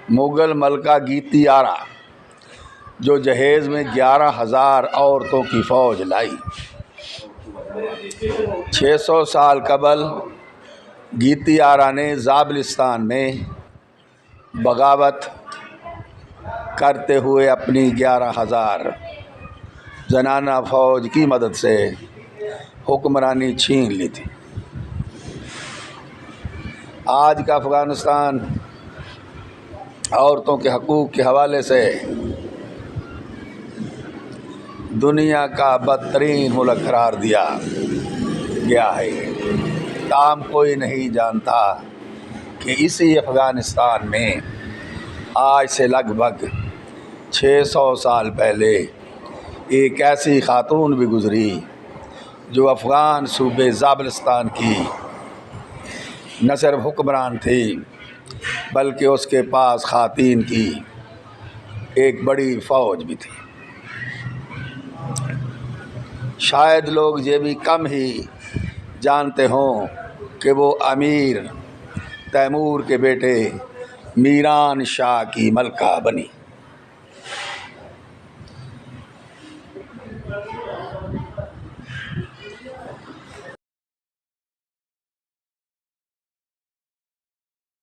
مغل ملکہ گیتی آرا جو جہیز میں 11,000 عورتوں کی فوج لائی۔ 600 سال قبل گیتی آرا نے زابلستان میں بغاوت کرتے ہوئے اپنی 11,000 زنانہ فوج کی مدد سے حکمرانی چھین لی تھی۔ آج کا افغانستان عورتوں کے حقوق کے حوالے سے دنیا کا بدترین ملک قرار دیا گیا ہے، تاہم کوئی نہیں جانتا کہ اسی افغانستان میں آج سے لگ بھگ 600 سال پہلے ایک ایسی خاتون بھی گزری جو افغان صوبے زابلستان کی نہ صرف حکمران تھی بلکہ اس کے پاس خواتین کی ایک بڑی فوج بھی تھی۔ شاید لوگ یہ بھی کم ہی جانتے ہوں کہ وہ امیر تیمور کے بیٹے میران شاہ کی ملکہ بنی۔